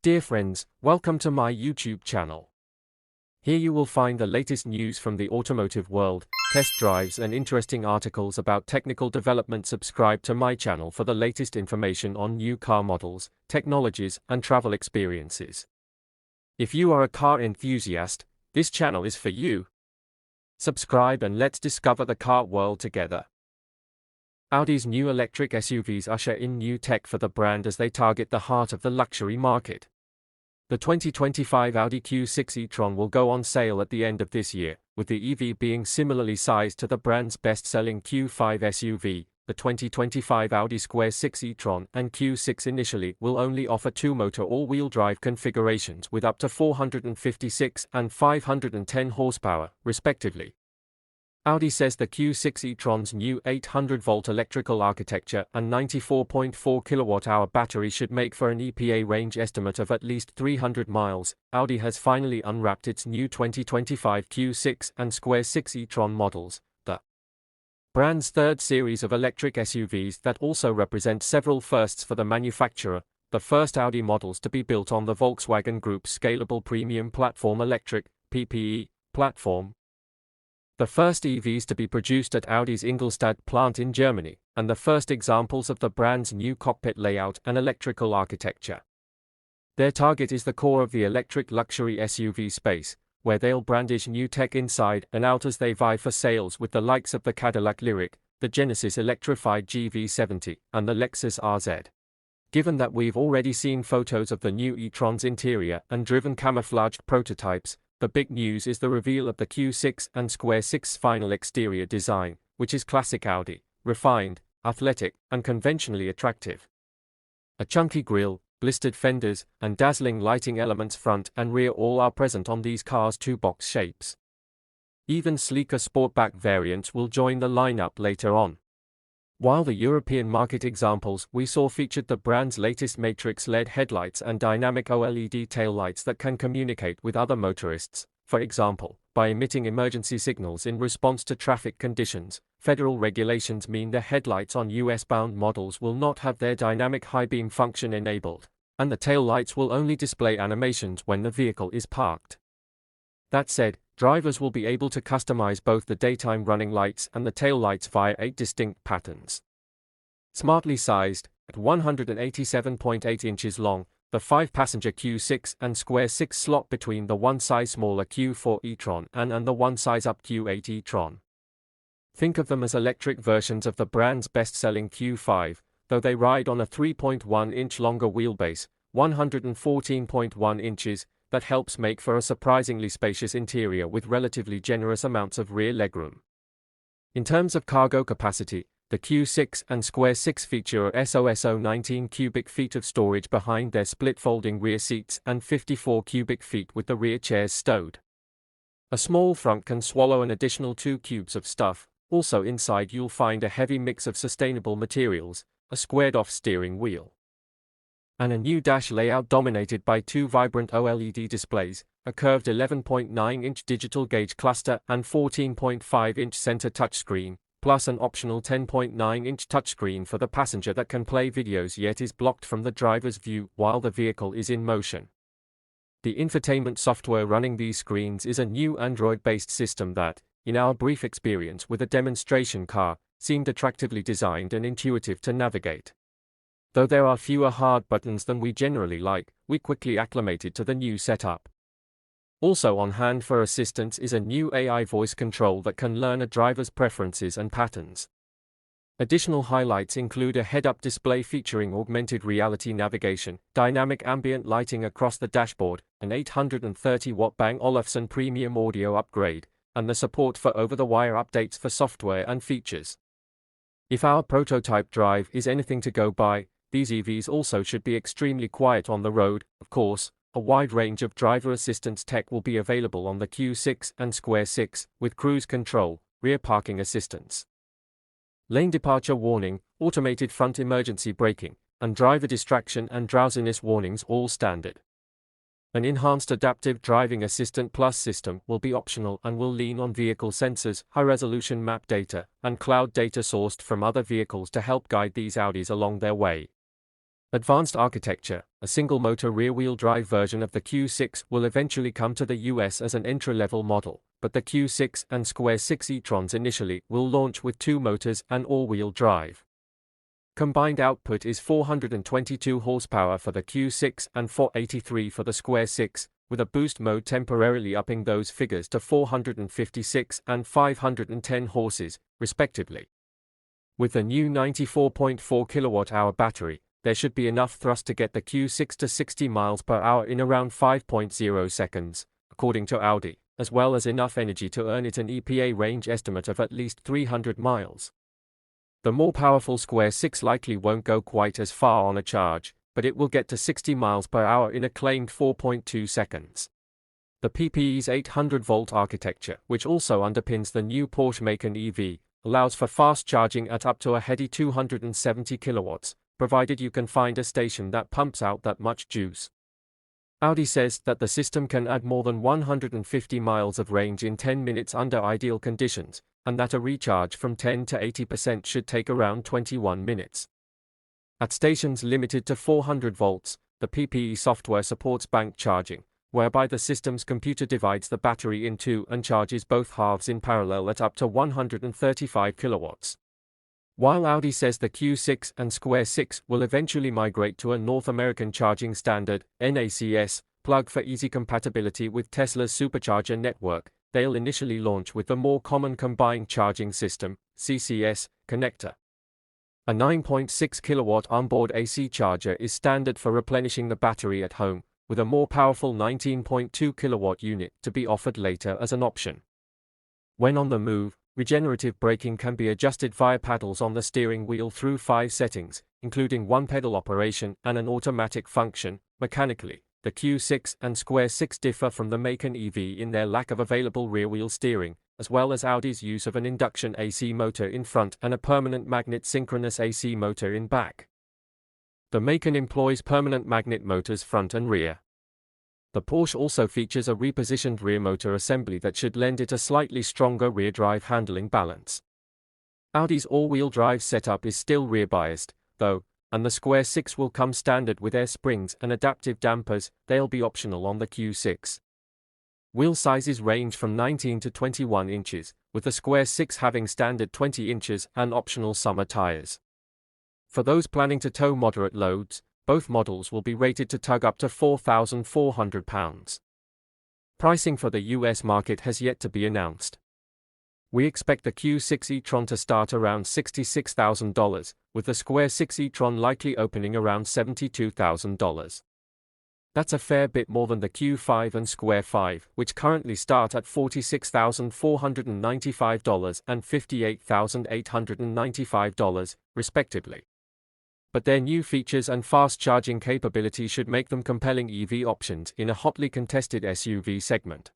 Dear friends, welcome to my YouTube channel. Here you will find the latest news from the automotive world, test drives and interesting articles about technical development. Subscribe to my channel for the latest information on new car models, technologies and travel experiences. If you are a car enthusiast, this channel is for you. Subscribe and let's discover the car world together. Audi's new electric SUVs usher in new tech for the brand as they target the heart of the luxury market. The 2025 Audi Q6 E-Tron will go on sale at the end of this year, with the EV being similarly sized to the brand's best-selling Q5 SUV. The 2025 Audi Q6 E-Tron and Q6 initially will only offer two-motor all-wheel drive configurations with up to 456 and 510 horsepower, respectively. Audi says the Q6 e-tron's new 800-volt electrical architecture and 94.4 kWh battery should make for an EPA range estimate of at least 300 miles. Audi has finally unwrapped its new 2025 Q6 and Q6 e-tron models, the brand's third series of electric SUVs that also represent several firsts for the manufacturer, the first Audi models to be built on the Volkswagen Group's scalable premium platform electric PPE platform. The first EVs to be produced at Audi's Ingolstadt plant in Germany, and the first examples of the brand's new cockpit layout and electrical architecture. Their target is the core of the electric luxury SUV space, where they'll brandish new tech inside and out as they vie for sales with the likes of the Cadillac Lyriq, the Genesis electrified GV70, and the Lexus RZ. Given that we've already seen photos of the new e-tron's interior and driven camouflaged prototypes, the big news is the reveal of the Q6 and Q6's final exterior design, which is classic Audi, refined, athletic, and conventionally attractive. A chunky grille, blistered fenders, and dazzling lighting elements front and rear all are present on these cars' two-box shapes. Even sleeker sportback variants will join the lineup later on. While the European market examples we saw featured the brand's latest matrix-LED headlights and dynamic OLED taillights that can communicate with other motorists, for example, by emitting emergency signals in response to traffic conditions, federal regulations mean the headlights on US-bound models will not have their dynamic high-beam function enabled, and the taillights will only display animations when the vehicle is parked. That said, drivers will be able to customize both the daytime running lights and the taillights via 8 distinct patterns. Smartly sized, at 187.8 inches long, the 5-passenger Q6 and Q6 slot between the one size smaller Q4 e-tron and the one size up Q8 e-tron. Think of them as electric versions of the brand's best-selling Q5, though they ride on a 3.1-inch longer wheelbase, 114.1 inches, that helps make for a surprisingly spacious interior with relatively generous amounts of rear legroom. In terms of cargo capacity, the Q6 and Q6 feature a 19 cubic feet of storage behind their split-folding rear seats and 54 cubic feet with the rear chairs stowed. A small front can swallow an additional 2 cubes of stuff. Also inside you'll find a heavy mix of sustainable materials, a squared-off steering wheel, and a new dash layout dominated by 2 vibrant OLED displays, a curved 11.9-inch digital gauge cluster and 14.5-inch center touchscreen, plus an optional 10.9-inch touchscreen for the passenger that can play videos yet is blocked from the driver's view while the vehicle is in motion. The infotainment software running these screens is a new Android-based system that, in our brief experience with a demonstration car, seemed attractively designed and intuitive to navigate. Though there are fewer hard buttons than we generally like, we quickly acclimated to the new setup. Also on hand for assistance is a new AI voice control that can learn a driver's preferences and patterns. Additional highlights include a head-up display featuring augmented reality navigation, dynamic ambient lighting across the dashboard, an 830-watt Bang & Olufsen premium audio upgrade, and the support for over-the-wire updates for software and features. If our prototype drive is anything to go by, these EVs also should be extremely quiet on the road. Of course, a wide range of driver assistance tech will be available on the Q6 and Q6, with cruise control, rear parking assistance, lane departure warning, automated front emergency braking, and driver distraction and drowsiness warnings all standard. An enhanced Adaptive Driving Assistant Plus system will be optional and will lean on vehicle sensors, high-resolution map data, and cloud data sourced from other vehicles to help guide these Audis along their way. Advanced architecture, a single-motor rear-wheel drive version of the Q6 will eventually come to the US as an entry-level model, but the Q6 and Q6 E-Trons initially will launch with two motors and all-wheel drive. Combined output is 422 horsepower for the Q6 and 483 for the Q6, with a boost mode temporarily upping those figures to 456 and 510 horses, respectively. With the new 94.4 kWh battery, there should be enough thrust to get the Q6 to 60 miles per hour in around 5.0 seconds, according to Audi, as well as enough energy to earn it an EPA range estimate of at least 300 miles. The more powerful Q6 likely won't go quite as far on a charge, but it will get to 60 miles per hour in a claimed 4.2 seconds. The PPE's 800-volt architecture, which also underpins the new Porsche Macan EV, allows for fast charging at up to a heady 270 kilowatts, provided you can find a station that pumps out that much juice. Audi says that the system can add more than 150 miles of range in 10 minutes under ideal conditions, and that a recharge from 10 to 80% should take around 21 minutes. At stations limited to 400 volts, the PPE software supports bank charging, whereby the system's computer divides the battery in two and charges both halves in parallel at up to 135 kilowatts. While Audi says the Q6 and Q6 will eventually migrate to a North American Charging Standard (NACS) plug for easy compatibility with Tesla's supercharger network, they'll initially launch with the more common Combined Charging System (CCS) connector. A 9.6 kilowatt onboard AC charger is standard for replenishing the battery at home, with a more powerful 19.2 kilowatt unit to be offered later as an option. When on the move, regenerative braking can be adjusted via paddles on the steering wheel through 5 settings, including one pedal operation and an automatic function. Mechanically, the Q6 and Q6 differ from the Macan EV in their lack of available rear-wheel steering, as well as Audi's use of an induction AC motor in front and a permanent magnet synchronous AC motor in back. The Macan employs permanent magnet motors front and rear. The Porsche also features a repositioned rear motor assembly that should lend it a slightly stronger rear drive handling balance. Audi's all-wheel drive setup is still rear-biased, though, and the Q6 will come standard with air springs and adaptive dampers. They'll be optional on the Q6. Wheel sizes range from 19 to 21 inches, with the Q6 having standard 20 inches and optional summer tires. For those planning to tow moderate loads, both models will be rated to tug up to 4,400 pounds. Pricing for the US market has yet to be announced. We expect the Q6 E-Tron to start around $66,000, with the Q6 E-Tron likely opening around $72,000. That's a fair bit more than the Q5 and Q5, which currently start at $46,495 and $58,895, respectively. But their new features and fast charging capability should make them compelling EV options in a hotly contested SUV segment.